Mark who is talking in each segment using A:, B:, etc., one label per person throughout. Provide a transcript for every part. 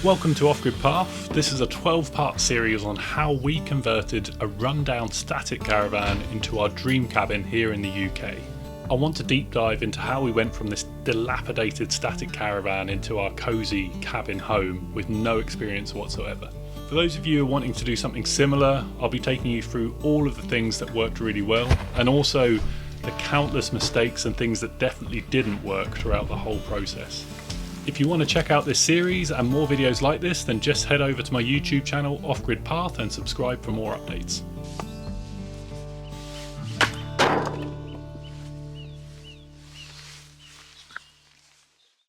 A: Welcome to Off-Grid Path. This is a 12-part series on how we converted a rundown static caravan into our dream cabin here in the UK. I want to deep dive into how we went from this dilapidated static caravan into our cosy cabin home with no experience whatsoever. For those of you who are wanting to do something similar, I'll be taking you through all of the things that worked really well and also the countless mistakes and things that definitely didn't work throughout the whole process. If you want to check out this series and more videos like this, then just head over to my YouTube channel Off-Grid Path and subscribe for more updates.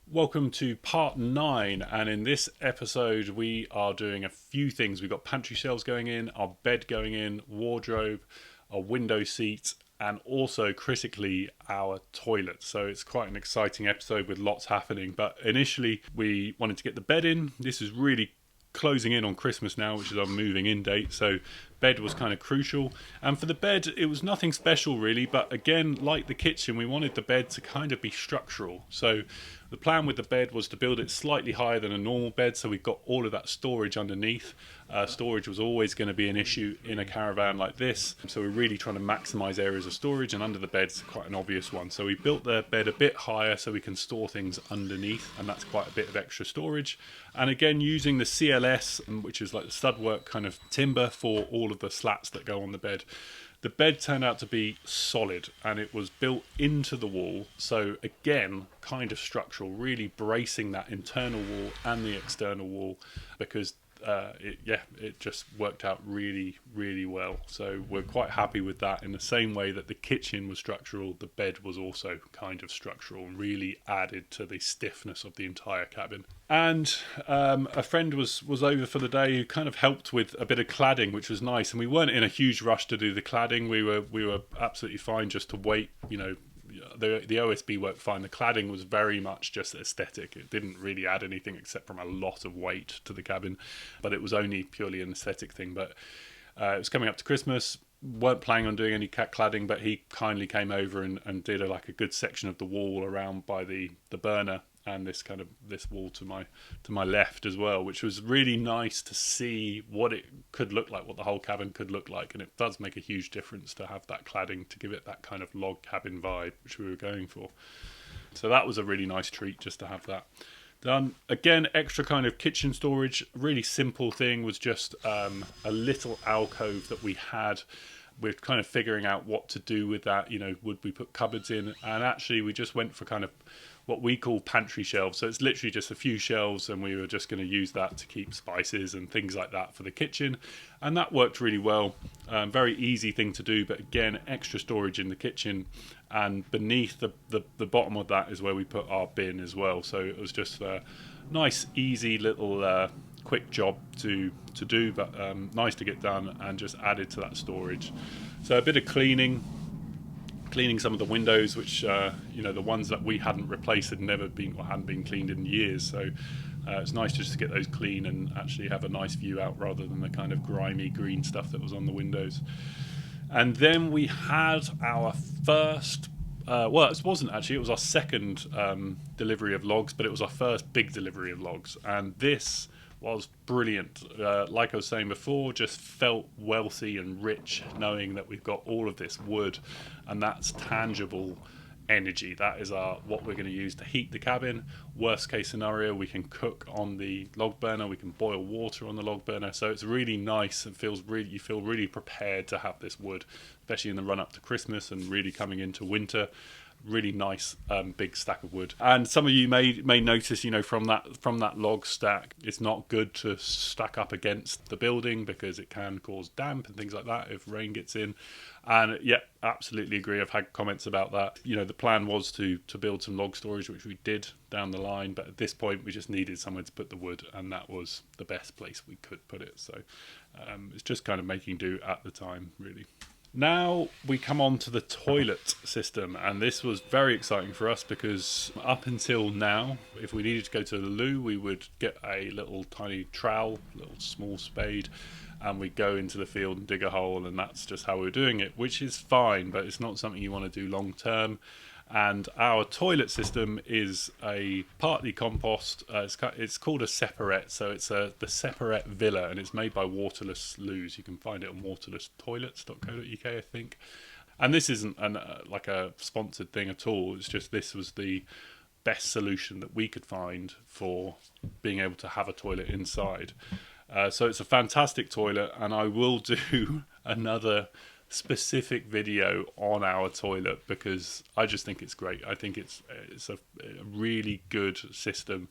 A: Welcome to part 9, and in this episode we are doing a few things. We've got pantry shelves going in, our bed going in, wardrobe, our window seat, and also critically our toilet. So it's quite an exciting episode with lots happening. But initially we wanted to get the bed in. This is really closing in on Christmas now, which is our moving in date, so bed was kind of crucial. And for the bed, it was nothing special really, but again, like the kitchen, we wanted the bed to kind of be structural. So the plan with the bed was to build it slightly higher than a normal bed, so we've got all of that storage underneath. Storage was always going to be an issue in a caravan like this, so we're really trying to maximize areas of storage, and under the bed's quite an obvious one. So we built the bed a bit higher so we can store things underneath, and that's quite a bit of extra storage. And again, using the CLS, which is like the stud work kind of timber for all of the slats that go on the bed. The bed turned out to be solid and it was built into the wall, so again kind of structural, really bracing that internal wall and the external wall, because it just worked out really well. So we're quite happy with that. In the same way that the kitchen was structural, the bed was also kind of structural and really added to the stiffness of the entire cabin. And a friend was over for the day who kind of helped with a bit of cladding, which was nice. And we weren't in a huge rush to do the cladding. We were absolutely fine just to wait. You know, the OSB worked fine. The cladding was very much just aesthetic. It didn't really add anything except from a lot of weight to the cabin, but it was only purely an aesthetic thing. But it was coming up to Christmas. Weren't planning on doing any cladding, but he kindly came over and did a good section of the wall around by the burner, and this wall to my left as well, which was really nice to see what it could look like, what the whole cabin could look like. And it does make a huge difference to have that cladding to give it that kind of log cabin vibe, which we were going for. So that was a really nice treat just to have that done. Again, extra kind of kitchen storage. Really simple thing was just a little alcove that we had. We're kind of figuring out what to do with that. You know, would we put cupboards in? And actually we just went for kind of what we call pantry shelves. So it's literally just a few shelves, and we were just going to use that to keep spices and things like that for the kitchen. And that worked really well. Very easy thing to do, but again, extra storage in the kitchen. And beneath the bottom of that is where we put our bin as well. So it was just a nice, easy little quick job to do, but nice to get done and just added to that storage. So a bit of cleaning some of the windows, which the ones that we hadn't replaced hadn't been cleaned in years. So it's nice just to get those clean and actually have a nice view out rather than the kind of grimy green stuff that was on the windows. And then we had our first it wasn't actually, it was our second delivery of logs, but it was our first big delivery of logs, and this was brilliant. Like I was saying before, just felt wealthy and rich knowing that we've got all of this wood, and that's tangible energy. That is what we're going to use to heat the cabin. Worst case scenario, we can cook on the log burner, we can boil water on the log burner. So it's really nice and you feel really prepared to have this wood, especially in the run up to Christmas and really coming into winter. Really nice big stack of wood. And some of you may notice, from that log stack, it's not good to stack up against the building because it can cause damp and things like that if rain gets in. And yeah, absolutely agree. I've had comments about that. The plan was to build some log storage, which we did down the line, but at this point we just needed somewhere to put the wood, and that was the best place we could put it. So it's just kind of making do at the time, really. Now we come on to the toilet system, and this was very exciting for us because up until now, if we needed to go to the loo, we would get a little tiny trowel, little small spade, and we'd go into the field and dig a hole, and that's just how we were doing it, which is fine, but it's not something you want to do long term. And our toilet system is a partly compost. It's called a separate, so it's the separate villa, and it's made by Waterless Loos. You can find it on waterlesstoilets.co.uk, I think. And this isn't like a sponsored thing at all. It's just this was the best solution that we could find for being able to have a toilet inside. So it's a fantastic toilet, and I will do another specific video on our toilet because I just think it's great. I think it's a really good system.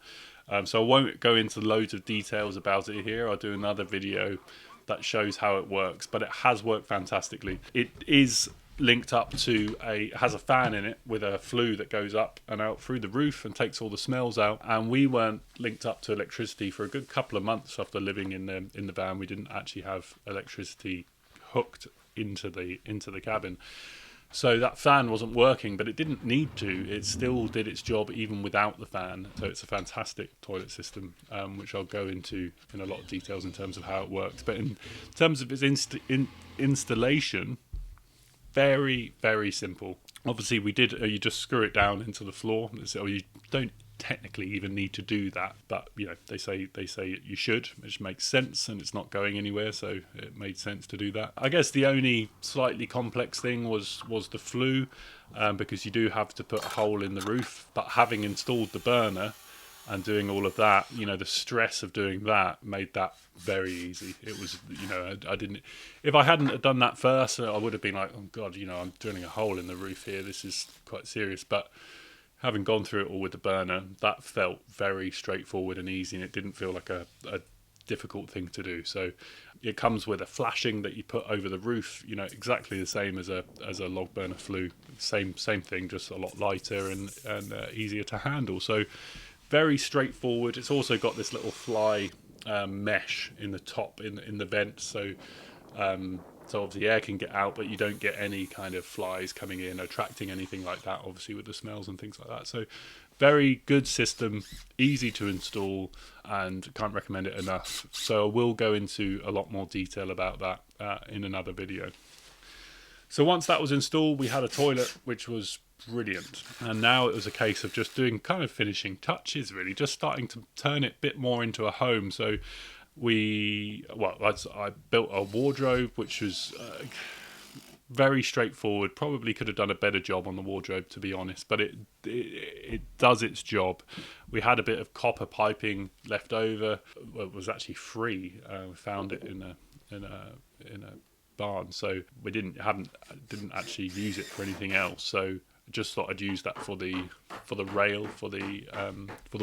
A: So I won't go into loads of details about it here. I'll do another video that shows how it works, but it has worked fantastically. It is linked up to has a fan in it with a flue that goes up and out through the roof and takes all the smells out. And we weren't linked up to electricity for a good couple of months after living in the van. We didn't actually have electricity hooked into the cabin, so that fan wasn't working, but it didn't need to. It still did its job even without the fan. So it's a fantastic toilet system, which I'll go into in a lot of details in terms of how it works. But in terms of its installation, very, very simple. Obviously, we did. You just screw it down into the floor. So you don't technically even need to do that, but you know they say you should, which makes sense, and it's not going anywhere, so it made sense to do that. I guess the only slightly complex thing was the flue, because you do have to put a hole in the roof. But having installed the burner and doing all of that, you know, the stress of doing that made that very easy. It was, you know, I didn't. If I hadn't have done that first, I would have been like, oh God, you know, I'm drilling a hole in the roof here. This is quite serious. But having gone through it all with the burner, that felt very straightforward and easy, and it didn't feel like a difficult thing to do. So it comes with a flashing that you put over the roof, you know, exactly the same as a log burner flue. Same thing, just a lot lighter and easier to handle. So very straightforward. It's also got this little fly mesh in the top in the vent, so obviously air can get out, but you don't get any kind of flies coming in, attracting anything like that, obviously with the smells and things like that. So very good system, easy to install, and can't recommend it enough. So we'll go into a lot more detail about that in another video. So once that was installed, we had a toilet which was brilliant, and now it was a case of just doing kind of finishing touches, really, just starting to turn it a bit more into a home. So I built a wardrobe which was very straightforward. Probably could have done a better job on the wardrobe, to be honest, but it does its job. We had a bit of copper piping left over. Well, it was actually free. We found it in a barn, so we didn't actually use it for anything else. So just thought I'd use that for the rail for the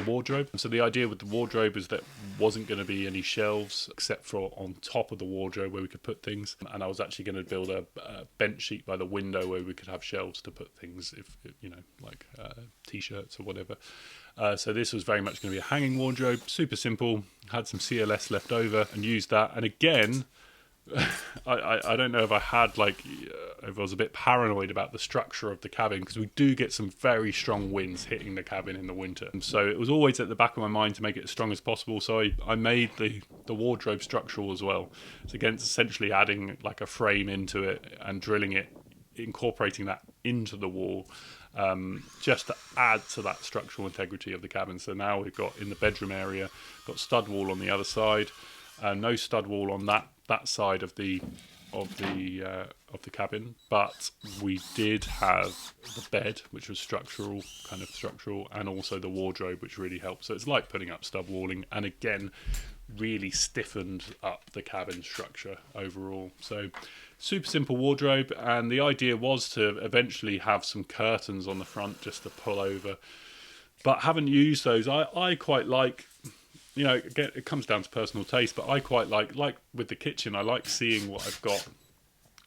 A: wardrobe. So the idea with the wardrobe is that wasn't going to be any shelves except for on top of the wardrobe where we could put things, and I was actually going to build a bench sheet by the window where we could have shelves to put things, if you know, like t-shirts or whatever. So this was very much going to be a hanging wardrobe, super simple. Had some CLS left over and used that, and again, I don't know if I had if I was a bit paranoid about the structure of the cabin, because we do get some very strong winds hitting the cabin in the winter. So it was always at the back of my mind to make it as strong as possible. So I made the wardrobe structural as well. So again, essentially adding like a frame into it and drilling it, incorporating that into the wall, just to add to that structural integrity of the cabin. So now we've got, in the bedroom area, got stud wall on the other side, no stud wall on that side of the cabin, but we did have the bed, which was structural, and also the wardrobe, which really helped. So it's like putting up stud walling, and again, really stiffened up the cabin structure overall. So super simple wardrobe, and the idea was to eventually have some curtains on the front just to pull over, but haven't used those. I quite like, you know, again, it comes down to personal taste, but I quite like with the kitchen, I like seeing what I've got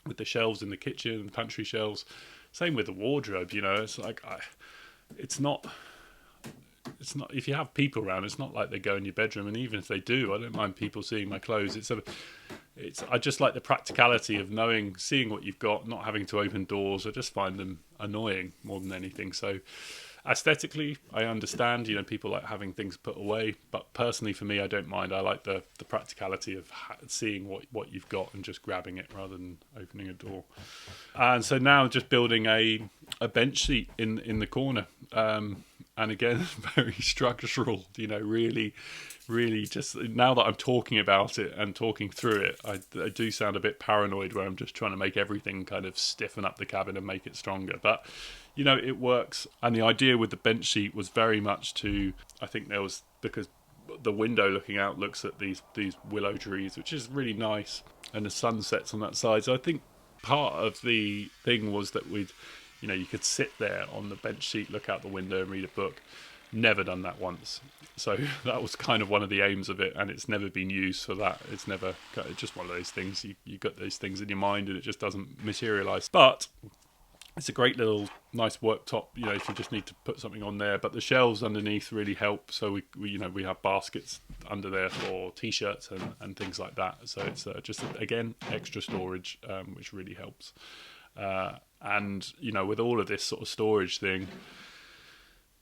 A: with the shelves in the kitchen and the pantry shelves. Same with the wardrobe, you know, it's like, it's not, if you have people around, it's not like they go in your bedroom, and even if they do, I don't mind people seeing my clothes. I just like the practicality of seeing what you've got, not having to open doors. I just find them annoying more than anything. So, Aesthetically, I understand, people like having things put away, but personally for me, I don't mind. I like the practicality of seeing what you've got and just grabbing it rather than opening a door. And so now just building a bench seat in the corner. And again, very structural, really just now that I'm talking about it and talking through it, I do sound a bit paranoid where I'm just trying to make everything kind of stiffen up the cabin and make it stronger. But, it works. And the idea with the bench seat was very much I think there was, because the window looking out looks at these willow trees, which is really nice. And the sun sets on that side. So I think part of the thing was that you could sit there on the bench seat, look out the window and read a book. Never done that once. So that was kind of one of the aims of it, and it's never been used for that. It's just one of those things. You got those things in your mind and it just doesn't materialise. But it's a great little nice worktop, if you just need to put something on there. But the shelves underneath really help. So we have baskets under there for t-shirts and things like that. So it's just, again, extra storage, which really helps. And, with all of this sort of storage thing,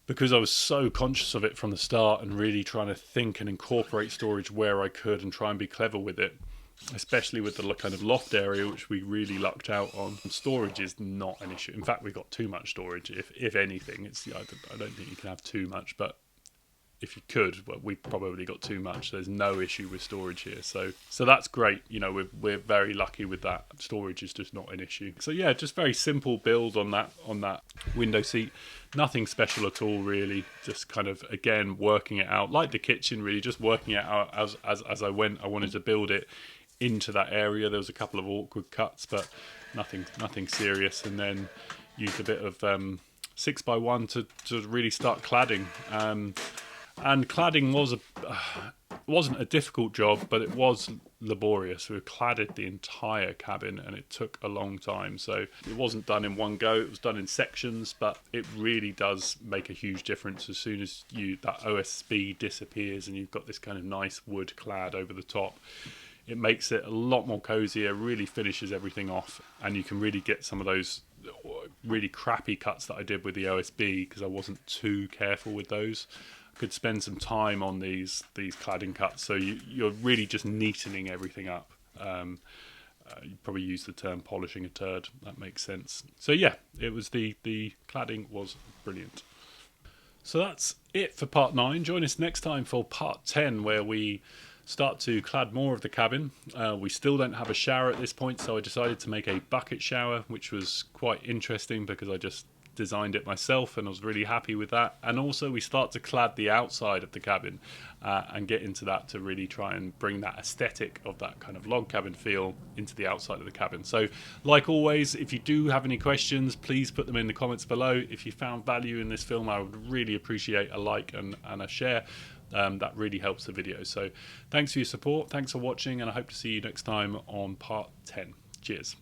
A: because I was so conscious of it from the start and really trying to think and incorporate storage where I could and try and be clever with it, especially with the kind of loft area, which we really lucked out on. Storage is not an issue. In fact, we got too much storage. If anything, I don't think you can have too much, but if you could, well, we probably got too much. There's no issue with storage here, so that's great. We're very lucky with that. Storage is just not an issue. So yeah, just very simple build on that window seat. Nothing special at all, really. Just kind of, again, working it out like the kitchen. Really, just working it out as I went. I wanted to build it into that area. There was a couple of awkward cuts, but nothing serious. And then used a bit of 6x1 to really start cladding. And cladding wasn't a difficult job, but it was laborious. We cladded the entire cabin and it took a long time. So it wasn't done in one go. It was done in sections, but it really does make a huge difference as soon as that OSB disappears and you've got this kind of nice wood clad over the top. It makes it a lot more cozier, really finishes everything off, and you can really get some of those really crappy cuts that I did with the OSB because I wasn't too careful with those. Could spend some time on these cladding cuts, so you're really just neatening everything up. You probably use the term polishing a turd. That makes sense. So yeah, it was the cladding was brilliant. So that's it for part 9. Join us next time for part 10, where we start to clad more of the cabin. We still don't have a shower at this point, so I decided to make a bucket shower, which was quite interesting because I just designed it myself and I was really happy with that. And also we start to clad the outside of the cabin and get into that to really try and bring that aesthetic of that kind of log cabin feel into the outside of the cabin. So like always, if you do have any questions, please put them in the comments below. If you found value in this film, I would really appreciate a like and a share. That really helps the video. So thanks for your support, thanks for watching, and I hope to see you next time on part 10. Cheers.